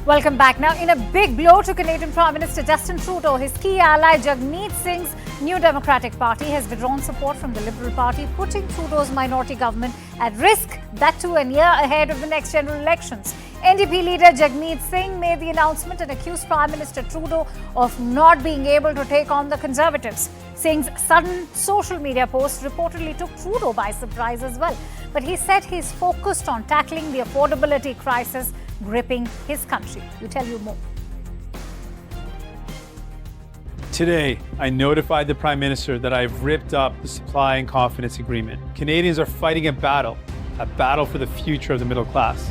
Welcome back. Now, in a big blow to Canadian Prime Minister Justin Trudeau, his key ally Jagmeet Singh's New Democratic Party has withdrawn support from the Liberal Party, putting Trudeau's minority government at risk, that too a year ahead of the next general elections. NDP leader Jagmeet Singh made the announcement and accused Prime Minister Trudeau of not being able to take on the Conservatives. Singh's sudden social media post reportedly took Trudeau by surprise as well. But he said he's focused on tackling the affordability crisis gripping his country. We tell you more. Today, I notified the Prime Minister that I've ripped up the supply and confidence agreement. Canadians are fighting a battle for the future of the middle class.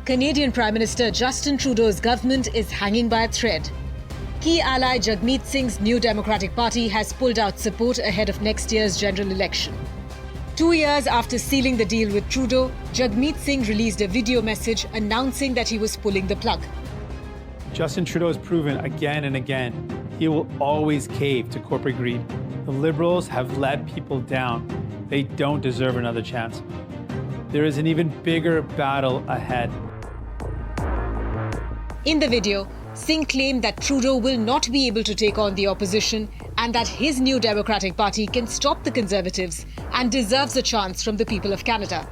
Canadian Prime Minister Justin Trudeau's government is hanging by a thread. Key ally Jagmeet Singh's New Democratic Party has pulled out support ahead of next year's general election. 2 years after sealing the deal with Trudeau, Jagmeet Singh released a video message announcing that he was pulling the plug. Justin Trudeau has proven again and again he will always cave to corporate greed. The Liberals have let people down. They don't deserve another chance. There is an even bigger battle ahead. In the video, Singh claimed that Trudeau will not be able to take on the opposition and that his New Democratic Party can stop the Conservatives and deserves a chance from the people of Canada.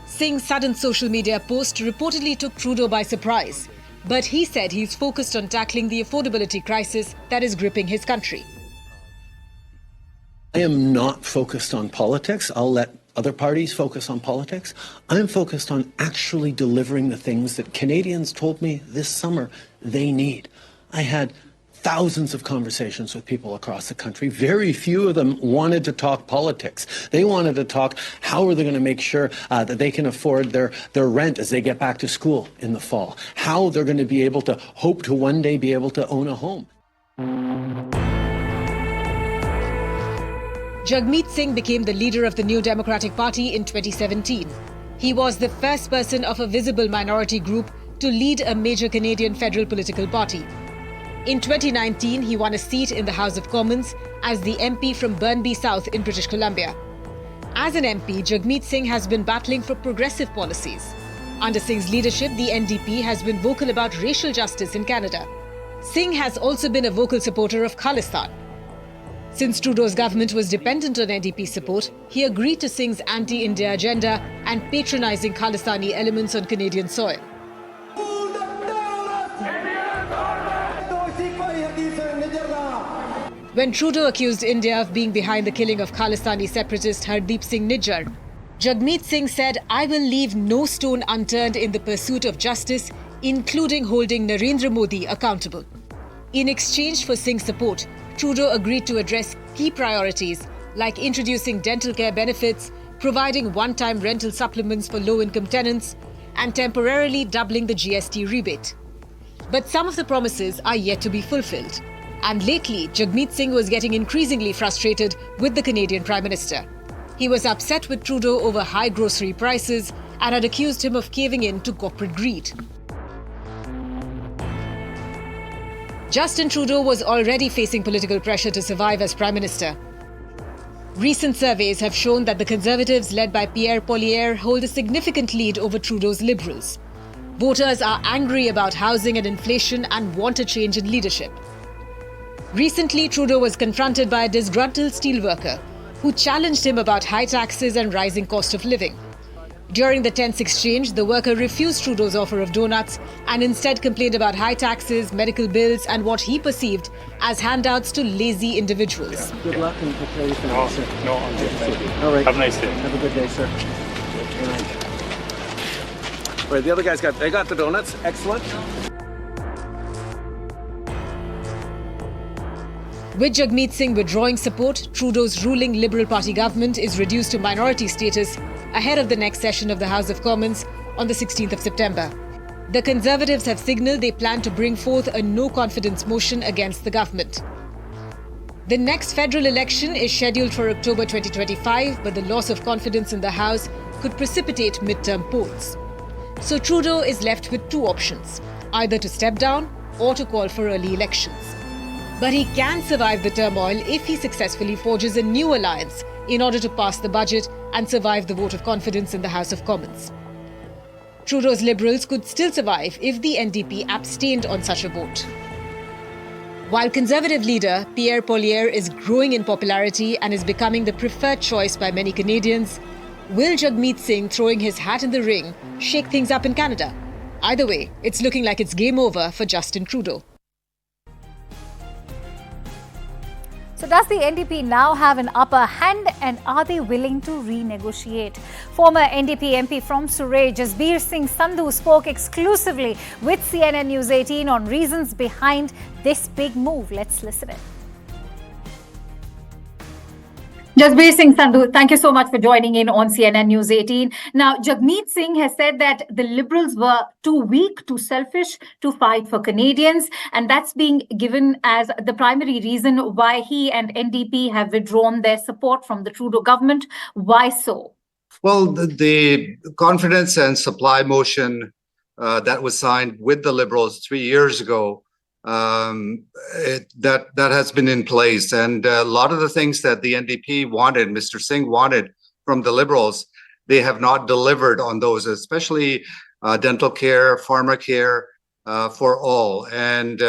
Singh's sudden social media post reportedly took Trudeau by surprise, but he said he's focused on tackling the affordability crisis that is gripping his country. I am not focused on politics. I'll let other parties focus on politics. I'm focused on actually delivering the things that Canadians told me this summer they need. I had thousands of conversations with people across the country. Very few of them wanted to talk politics. They wanted to talk how are they going to make sure that they can afford their rent as they get back to school in the fall. How they're going to be able to hope to one day be able to own a home. Jagmeet Singh became the leader of the New Democratic Party in 2017. He was the first person of a visible minority group to lead a major Canadian federal political party. In 2019, he won a seat in the House of Commons as the MP from Burnaby South in British Columbia. As an MP, Jagmeet Singh has been battling for progressive policies. Under Singh's leadership, the NDP has been vocal about racial justice in Canada. Singh has also been a vocal supporter of Khalistan. Since Trudeau's government was dependent on NDP support, he agreed to Singh's anti-India agenda and patronising Khalistani elements on Canadian soil. When Trudeau accused India of being behind the killing of Khalistani separatist Hardeep Singh Nijjar, Jagmeet Singh said, "I will leave no stone unturned in the pursuit of justice, including holding Narendra Modi accountable." In exchange for Singh's support, Trudeau agreed to address key priorities like introducing dental care benefits, providing one-time rental supplements for low-income tenants, and temporarily doubling the GST rebate. But some of the promises are yet to be fulfilled. And lately, Jagmeet Singh was getting increasingly frustrated with the Canadian Prime Minister. He was upset with Trudeau over high grocery prices and had accused him of caving in to corporate greed. Justin Trudeau was already facing political pressure to survive as Prime Minister. Recent surveys have shown that the Conservatives, led by Pierre Poilievre, hold a significant lead over Trudeau's Liberals. Voters are angry about housing and inflation and want a change in leadership. Recently, Trudeau was confronted by a disgruntled steelworker who challenged him about high taxes and rising cost of living. During the tense exchange, the worker refused Trudeau's offer of donuts and instead complained about high taxes, medical bills, and what he perceived as handouts to lazy individuals. Good luck and prepare you for that, sir. No, I'm good. All right. Have a nice day. Have a good day, sir. All right, the other guys got the donuts. Excellent. With Jagmeet Singh withdrawing support, Trudeau's ruling Liberal Party government is reduced to minority status ahead of the next session of the House of Commons on the 16th of September. The Conservatives have signalled they plan to bring forth a no-confidence motion against the government. The next federal election is scheduled for October 2025, but the loss of confidence in the House could precipitate midterm polls. So Trudeau is left with two options, either to step down or to call for early elections. But he can survive the turmoil if he successfully forges a new alliance in order to pass the budget and survive the vote of confidence in the House of Commons. Trudeau's Liberals could still survive if the NDP abstained on such a vote. While Conservative leader Pierre Poilievre is growing in popularity and is becoming the preferred choice by many Canadians, will Jagmeet Singh throwing his hat in the ring shake things up in Canada? Either way, it's looking like it's game over for Justin Trudeau. So does the NDP now have an upper hand, and are they willing to renegotiate? Former NDP MP from Surrey, Jagmeet Singh Sandhu, spoke exclusively with CNN News 18 on reasons behind this big move. Let's listen in. Jagmeet Singh Sandhu, thank you so much for joining in on CNN News 18. Now, Jagmeet Singh has said that the Liberals were too weak, too selfish to fight for Canadians, and that's being given as the primary reason why he and NDP have withdrawn their support from the Trudeau government. Why so? Well, the confidence and supply motion that was signed with the Liberals 3 years ago, that has been in place, and a lot of the things that the NDP wanted, Mr. Singh wanted from the Liberals, they have not delivered on those, especially dental care, pharma care for all, and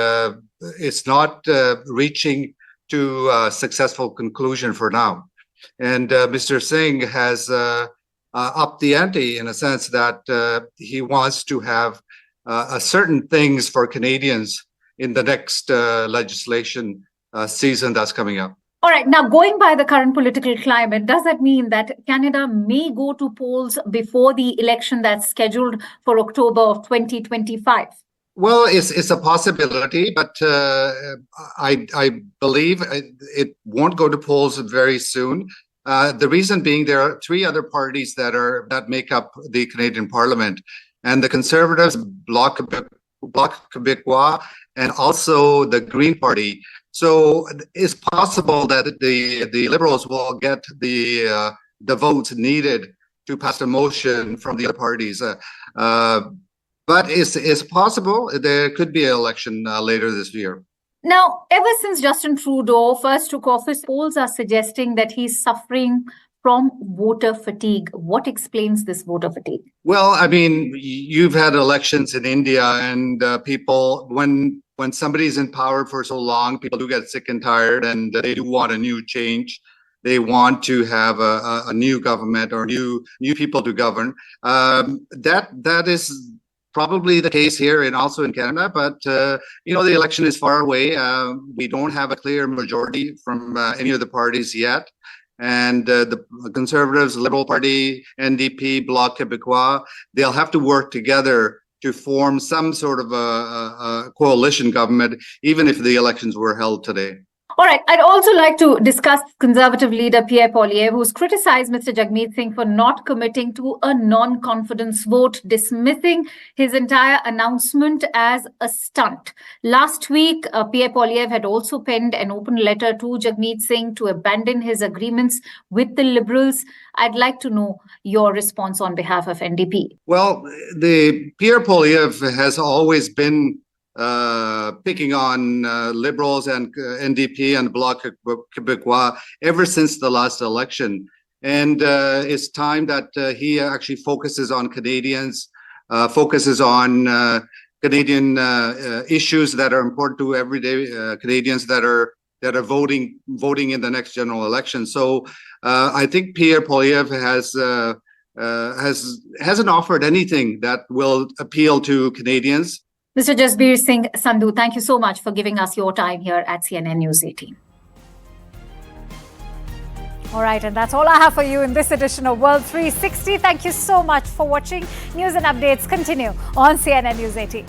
it's not reaching to a successful conclusion for now. And Mr. Singh has upped the ante in a sense that he wants to have certain things for Canadians in the next legislation season that's coming up. All right. Now, going by the current political climate, does that mean that Canada may go to polls before the election that's scheduled for October of 2025? Well, it's a possibility, but I believe it won't go to polls very soon. The reason being, there are three other parties that make up the Canadian Parliament, and the Conservatives, Bloc Québécois, and also the Green Party. So it's possible that the Liberals will get the votes needed to pass a motion from the other parties. But it's possible there could be an election later this year. Now, ever since Justin Trudeau first took office, polls are suggesting that he's suffering from voter fatigue. What explains this voter fatigue? Well, I mean, you've had elections in India, and people, when somebody's in power for so long, people do get sick and tired, and they do want a new change. They want to have a new government or new people to govern. That is probably the case here and also in Canada, but the election is far away. We don't have a clear majority from any of the parties yet. And the Conservatives, Liberal Party, NDP, Bloc Québécois, they'll have to work together to form some sort of a coalition government, even if the elections were held today. All right. I'd also like to discuss Conservative leader Pierre Poilievre, who's criticized Mr. Jagmeet Singh for not committing to a non-confidence vote, dismissing his entire announcement as a stunt. Last week, Pierre Poilievre had also penned an open letter to Jagmeet Singh to abandon his agreements with the Liberals. I'd like to know your response on behalf of NDP. Well, the Pierre Poilievre has always been picking on Liberals and NDP and Bloc Québécois ever since the last election. And it's time that he actually focuses on Canadians, focuses on Canadian issues that are important to everyday Canadians that are voting in the next general election. So I think Pierre Poilievre hasn't offered anything that will appeal to Canadians. Mr. Jagmeet Singh Sandhu, thank you so much for giving us your time here at CNN News 18. All right, and that's all I have for you in this edition of World 360. Thank you so much for watching. News and updates continue on CNN News 18.